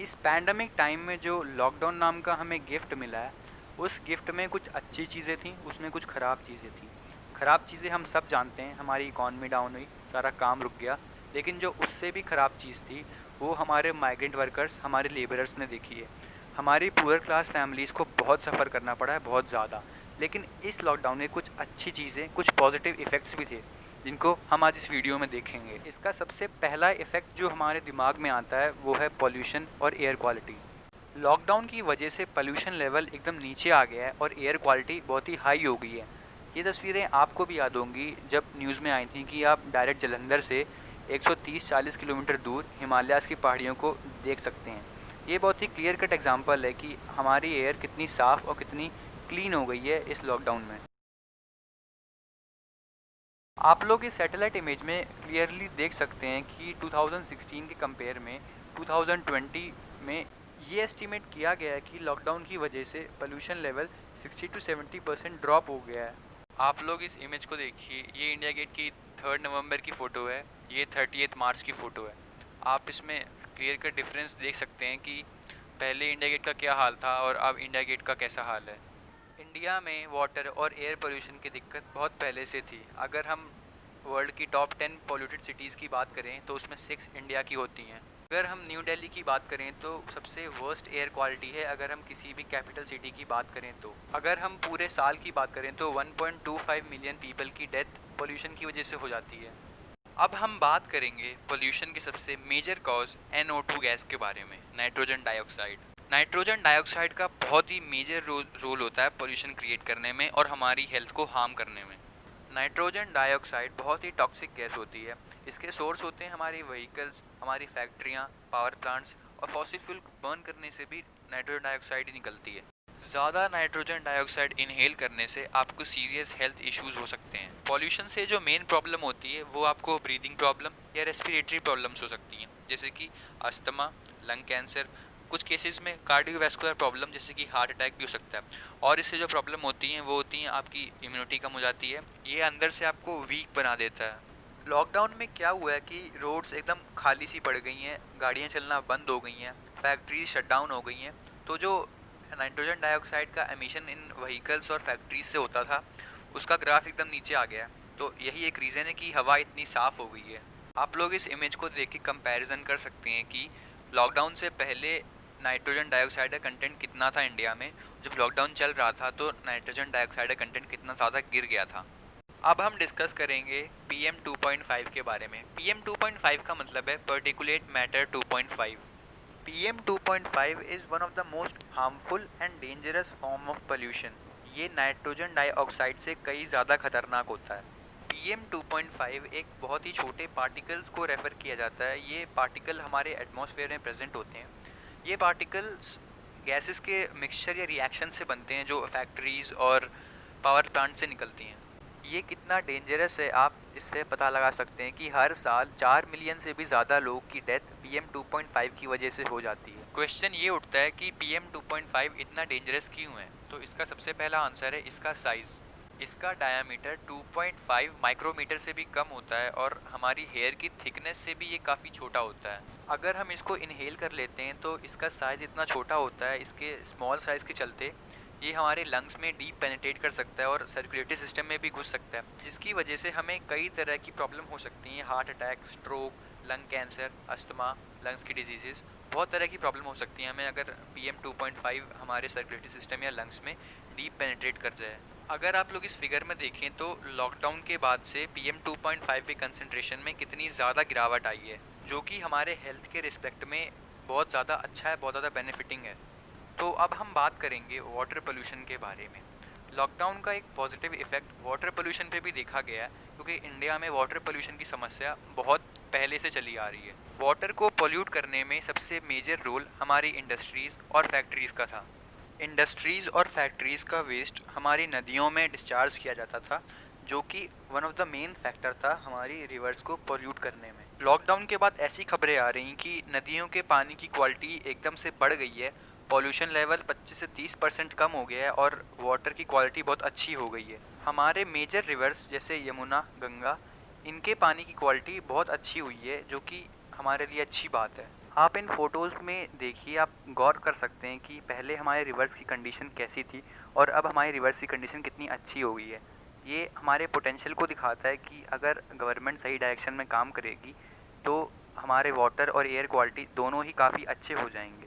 इस pandemic time में जो लॉकडाउन नाम का हमें गिफ्ट मिला है, उस गिफ्ट में कुछ अच्छी चीज़ें थीं, उसमें कुछ ख़राब चीज़ें थीं। ख़राब चीज़ें हम सब जानते हैं, हमारी इकॉनमी डाउन हुई, सारा काम रुक गया। लेकिन जो उससे भी ख़राब चीज़ थी, वो हमारे माइग्रेंट वर्कर्स, हमारे लेबरर्स ने देखी है। हमारी पुअर क्लास फैमिलीज़ को बहुत सफ़र करना पड़ा है, बहुत ज़्यादा। लेकिन इस लॉकडाउन में कुछ अच्छी चीज़ें, कुछ पॉजिटिव इफ़ेक्ट्स भी थे, जिनको हम आज इस वीडियो में देखेंगे। इसका सबसे पहला इफ़ेक्ट जो हमारे दिमाग में आता है, वो है पॉल्यूशन और एयर क्वालिटी। लॉकडाउन की वजह से पोल्यूशन लेवल एकदम नीचे आ गया है और एयर क्वालिटी बहुत ही हाई हो गई है। ये तस्वीरें आपको भी याद होंगी जब न्यूज़ में आई थी कि आप डायरेक्ट जलंधर से 130-40 किलोमीटर दूर हिमालयाज़ की पहाड़ियों को देख सकते हैं। ये बहुत ही क्लियर कट एग्जांपल है कि हमारी एयर कितनी साफ़ और कितनी क्लीन हो गई है इस लॉकडाउन में। आप लोग इस सैटेलाइट इमेज में क्लियरली देख सकते हैं कि 2016 के कंपेयर में 2020 में ये एस्टिमेट किया गया है कि लॉकडाउन की वजह से पोल्यूशन लेवल 60 से 70% ड्रॉप हो गया है। आप लोग इस इमेज को देखिए, ये इंडिया गेट की 3 नवंबर की फ़ोटो है, ये 30 मार्च की फ़ोटो है। आप इसमें क्लियर कट डिफरेंस देख सकते हैं कि पहले इंडिया गेट का क्या हाल था और अब इंडिया गेट का कैसा हाल है। इंडिया में वाटर और एयर पोल्यूशन की दिक्कत बहुत पहले से थी। अगर हम वर्ल्ड की टॉप 10 पोल्यूटेड सिटीज़ की बात करें तो उसमें 6 इंडिया की होती हैं। अगर हम न्यू दिल्ली की बात करें तो सबसे वर्स्ट एयर क्वालिटी है। अगर हम किसी भी कैपिटल सिटी की बात करें तो अगर हम पूरे साल की बात करें तो 1.25 मिलियन पीपल की डेथ पोल्यूशन की वजह से हो जाती है। अब हम बात करेंगे पोल्यूशन के सबसे मेजर कॉज NO2 गैस के बारे में, नाइट्रोजन डाइऑक्साइड। नाइट्रोजन डाइऑक्साइड का बहुत ही मेजर रोल होता है पोल्यूशन क्रिएट करने में और हमारी हेल्थ को हार्म करने में। नाइट्रोजन डाइऑक्साइड बहुत ही टॉक्सिक गैस होती है। इसके सोर्स होते हैं हमारी व्हीकल्स, हमारी फैक्ट्रियाँ, पावर प्लांट्स और फॉसिल फ्यूल बर्न करने से भी नाइट्रोजन डाइऑक्साइड ही निकलती है। ज़्यादा नाइट्रोजन डाइऑक्साइड इनहेल करने से आपको सीरियस हेल्थ इश्यूज हो सकते हैं। पॉल्यूशन से जो मेन प्रॉब्लम होती है वो आपको ब्रीदिंग प्रॉब्लम या रेस्पिरेटरी प्रॉब्लम्स हो सकती हैं, जैसे कि अस्थमा, लंग कैंसर, कुछ केसेस में कार्डियोवैस्कुलर प्रॉब्लम जैसे कि हार्ट अटैक भी हो सकता है। और इससे जो प्रॉब्लम होती हैं वो होती हैं आपकी इम्यूनिटी कम हो जाती है, ये अंदर से आपको वीक बना देता है। लॉकडाउन में क्या हुआ है कि रोड्स एकदम खाली सी पड़ गई हैं, गाड़ियाँ चलना बंद हो गई हैं, फैक्ट्रीज शट डाउन हो गई हैं। तो जो नाइट्रोजन डाइऑक्साइड का एमिशन इन व्हीकल्स और फैक्ट्रीज से होता था, उसका ग्राफ एकदम नीचे आ गया है। तो यही एक रीज़न है कि हवा इतनी साफ़ हो गई है। आप लोग इस इमेज को देख के कंपैरिजन कर सकते हैं कि लॉकडाउन से पहले नाइट्रोजन डाइऑक्साइड का कंटेंट कितना था इंडिया में, जब लॉकडाउन चल रहा था तो नाइट्रोजन डाइऑक्साइड का कंटेंट कितना ज़्यादा गिर गया था। अब हम डिस्कस करेंगे PM 2.5 के बारे में। PM 2.5 का मतलब है particulate matter 2.5। PM 2.5 is one of the most harmful and dangerous form of pollution. ये नाइट्रोजन डाइऑक्साइड से कई ज़्यादा खतरनाक होता है। PM 2.5 एक बहुत ही छोटे पार्टिकल्स को रेफ़र किया जाता है। ये पार्टिकल हमारे एटमॉस्फेयर में प्रेजेंट होते हैं। ये पार्टिकल्स गैसेस के मिक्सचर या रिएक्शन से बनते हैं जो फैक्ट्रीज़ और पावर प्लांट से निकलती हैं। ये कितना डेंजरस है आप इससे पता लगा सकते हैं कि हर साल 4 मिलियन से भी ज़्यादा लोग की डेथ PM 2.5 की वजह से हो जाती है। क्वेश्चन ये उठता है कि PM 2.5 इतना डेंजरस क्यों है? तो इसका सबसे पहला आंसर है इसका साइज़। इसका डायामीटर 2.5 माइक्रोमीटर से भी कम होता है और हमारी हेयर की थिकनेस से भी ये काफ़ी छोटा होता है। अगर हम इसको इनहेल कर लेते हैं तो इसका साइज़ इतना छोटा होता है, इसके स्मॉल साइज़ के चलते ये हमारे लंग्स में डीप पेनिट्रेट कर सकता है और सर्कुलेटरी सिस्टम में भी घुस सकता है, जिसकी वजह से हमें कई तरह की प्रॉब्लम हो सकती हैं। Heart attack, stroke, lung cancer, asthma, lungs की डिजीज़ेज़, बहुत तरह की प्रॉब्लम हो सकती हैं हमें अगर PM 2.5 हमारे सर्कुलेटरी सिस्टम या लंग्स में डीप पेनिट्रेट कर जाए। अगर आप लोग इस फिगर में देखें तो लॉकडाउन के बाद से PM 2.5 के कंसंट्रेशन में कितनी ज़्यादा गिरावट आई है, जो कि हमारे हेल्थ के रिस्पेक्ट में बहुत ज़्यादा अच्छा है, बहुत ज़्यादा बेनिफिटिंग है। तो अब हम बात करेंगे वाटर पोल्यूशन के बारे में। लॉकडाउन का एक पॉजिटिव इफ़ेक्ट वाटर पोल्यूशन पे भी देखा गया है, क्योंकि इंडिया में वाटर पोल्यूशन की समस्या बहुत पहले से चली आ रही है। वाटर को पोल्यूट करने में सबसे मेजर रोल हमारी इंडस्ट्रीज़ और फैक्ट्रीज़ का था। इंडस्ट्रीज़ और फैक्ट्रीज़ का वेस्ट हमारी नदियों में डिस्चार्ज किया जाता था, जो कि one of the main factor था हमारी रिवर्स को पोल्यूट करने में। लॉकडाउन के बाद ऐसी खबरें आ रही कि नदियों के पानी की क्वालिटी एकदम से बढ़ गई है, पॉल्यूशन लेवल 25 से 30% कम हो गया है और वाटर की क्वालिटी बहुत अच्छी हो गई है। हमारे मेजर रिवर्स जैसे यमुना, गंगा, इनके पानी की क्वालिटी बहुत अच्छी हुई है, जो कि हमारे लिए अच्छी बात है। आप इन फ़ोटोज़ में देखिए, आप गौर कर सकते हैं कि पहले हमारे रिवर्स की कंडीशन कैसी थी और अब हमारी रिवर्स की कंडीशन कितनी अच्छी हो गई है। ये हमारे पोटेंशियल को दिखाता है कि अगर गवर्नमेंट सही डायरेक्शन में काम करेगी तो हमारे वाटर और एयर क्वालिटी दोनों ही काफ़ी अच्छे हो जाएंगे।